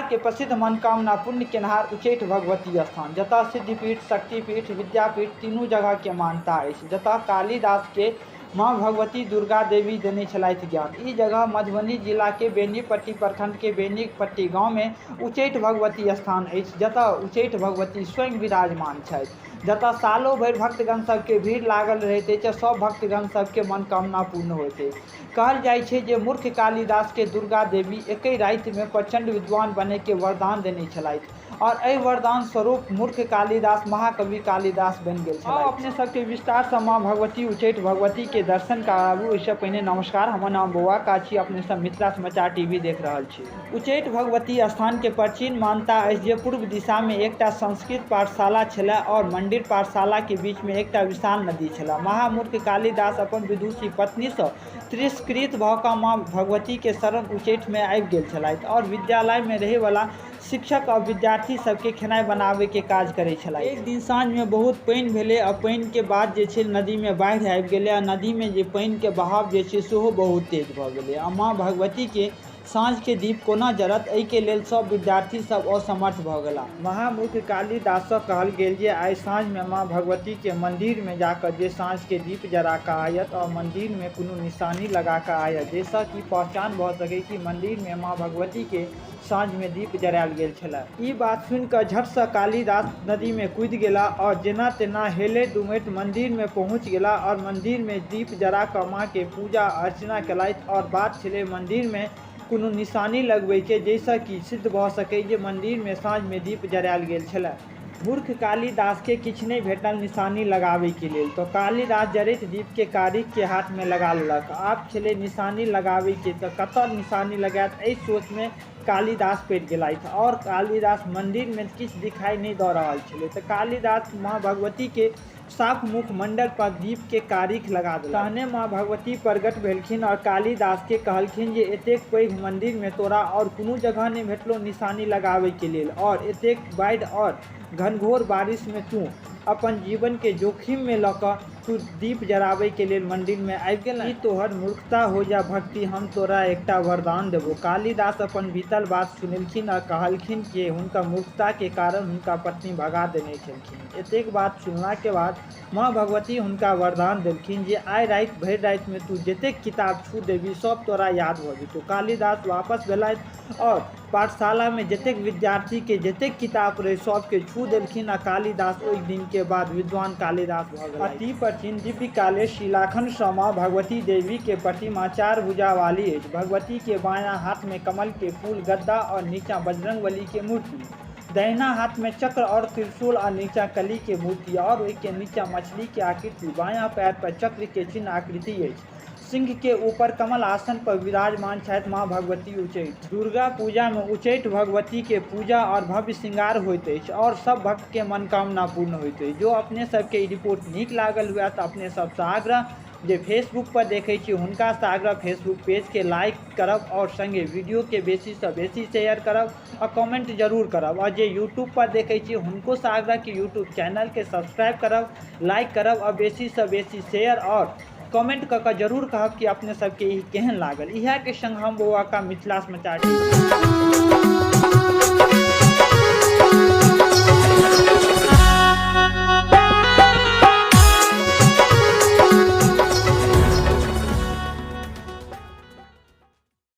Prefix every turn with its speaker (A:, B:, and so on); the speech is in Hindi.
A: के प्रसिद्ध मनोकामना पूर्ण केनहार उच्चैठ भगवती स्थान, जतऽ सिद्धिपीठ, शक्तिपीठ, विद्यापीठ तीनू जगह के मान्यता अछि, जतऽ कालिदास के माँ भगवती दुर्गा देवी देने छलथि ज्ञान। ई जगह मधुबनी जिला के बेनीपट्टी प्रखंड के बेनीपट्टी गाँव में उच्चैठ भगवती स्थान अछि, जतऽ उच्चैठ भगवती स्वयं विराजमान छथि, जतऽ सालों भरि भक्तगण सबके भीड़ लागल रहैत अछि। सब भक्तगण सबके मनोकामना पूर्ण होइत अछि। कहल जाइ छै जे मूर्ख कालिदास के दुर्गा देवी एकै राति में प्रचंड विद्वान बने के वरदान देने छलथि, और एहि वरदान स्वरूप मूर्ख कालिदास महाकवि कालिदास बनि गेल छलथि। अपने सबके विस्तार से माँ भगवती उच्चैठ भगवती के दर्शन कराबू। इससे पहिने नमस्कार, हमर नाम बौआ का छी, अपने सब मिथिला समाचार टीवी देख रहल छी। उच्चैठ भगवती स्थान के प्राचीन मान्यता अछि जे पूर्व दिशा में एकटा संस्कृत पाठशाला छलै और मंदिर पाठशाला के बीच में एकटा विशाल नदी छलै। महामूर्ख कालिदास अपन विदुषी पत्नी से तिरस्कृत भऽ कऽ माँ भगवती के शरण उच्चैठ में आबि गेल छलथि और विद्यालय में रहै वाला शिक्षक और विद्यार्थी सबके खेनाइ बनाबे के काज करै छलथि। एक दिन साँझ में बहुत पानि भेलै और पानि के बाद जे छै नदी में बाढ़ि आबि गेलै और नदी में जे पानि के बहाव जे छै सेहो बहुत तेज भऽ गेलै और माँ भगवती के साँझ के दीप कोना जरत एहि के लेल सब विद्यार्थी सब असमर्थ भऽ गेला। महामूर्ख कालिदास से कहल गेल जे आइ साँझ में माँ भगवती के मंदिर में जाकर जे साँझ के दीप जरा कऽ आयत और मंदिर में कोनो निशानी लगा कऽ आयत, जैसा कि पहचान भऽ सके कि मंदिर में माँ भगवती के साँझ में दीप जरायल गेल छलै। ई बात सुनिकऽ झट से कालिदास नदी में कूदि गेला और जेना तेना हेलैत डुबैत मंदिर में पहुँच गेला और मंदिर में दीप जरा कऽ माँ के पूजा अर्चना केलथि। और बात छलै मंदिर में कोनो निशानी लगबै के, जैसा कि सिद्ध भऽ सकै जे मंदिर में साँझ में दीप जरायल गेल छलै। मूर्ख कालिदास के किछु नहीं भेटल निशानी लगाबे के लेल, तो कालिदास जरैत दीप के कारीख के हाथ में लगा लेलक। आब छलै निशानी लगाबे के, तो कतऽ निशानी लगायत एहि सोच में कालिदास पड़ि गेलथि और कालिदास मंदिर में किछु दिखाई नहीं दऽ रहल छलै। तो कालिदास माँ भगवती के साफ मुख मंडल पर दीप के कारीख लगा देलक। तहने माँ भगवती प्रगट भेलखिन और कालिदास के कहलखिन जे एतेक पैघ मंदिर में तोरा और कोनो जगह नहीं भेटलो निशानी लगाबे के लेल, और एतेक बाढ़ि और घनघोर बारिश में तू अपन जीवन के जोखिम में लऽ कऽ तू दीप जराबे के लेल मंदिर में आबि गेल। ई तोहर मूर्खता हो या भक्ति, हम तोरा एकटा वरदान देबो। कालिदास अपन बीतल बात सुनलखिन और कहलखिन कि हुनका मूर्खता के कारण हुनका पत्नी भगा देने छलखिन। एतेक बात सुनला के बाद माँ भगवती हुनका वरदान देलखिन जे आइ राति भरि राति में तू जतेक किताब छू देबी सब तोरा याद भऽ जेतौ। कालिदास वापस भेलथि और पाठशाला में जतेक विद्यार्थी के जतेक किताब रहे सबके छू देलखिन। आ कालिदास ओहि दिन के बाद विद्वान कालिदास भऽ गेल। अति प्राचीन दिव्य काले शिलाखंड सँ माँ भगवती देवी के प्रतिमा 4 भुजा वाली अछि। भगवती के बायां हाथ में कमल के फूल गदा और नीचा बजरंगबली के मूर्ति, दाहिना हाथ में चक्र और त्रिशूल और नीचा कली के मूर्ति और उसके नीचा मछली के आकृति, बायां पैर पर चक्र के चिन्ह आकृति अछि। सिंह के ऊपर कमल आसन पर विराजमान छथि माँ भगवती उच्चैठ। दुर्गा पूजा में उच्चैठ भगवती के पूजा और भव्य श्रृंगार होइत अछि और सब भक्त के मनोकामना पूर्ण होइत अछि। जो अपने सबके रिपोर्ट नीक लागल हुए तो अपने सबसे आग्रह जे फेसबुक पर देखे छी हुनका से आग्रह फेसबुक पेज के लाइक करब और संगे वीडियो के बेसी से बेसी शेयर करब और कमेंट जरूर करब। और जे यूट्यूब पर देखे छी हुनको से आग्रह कि यूट्यूब चैनल के सब्सक्राइब करब, लाइक करब और बेसी से बेसी शेयर और कमेंट कऽ कऽ जरूर कहब कि अपने सबके ई केहन लागल। इएह के संग हम बौआ का मिथिला समाचार।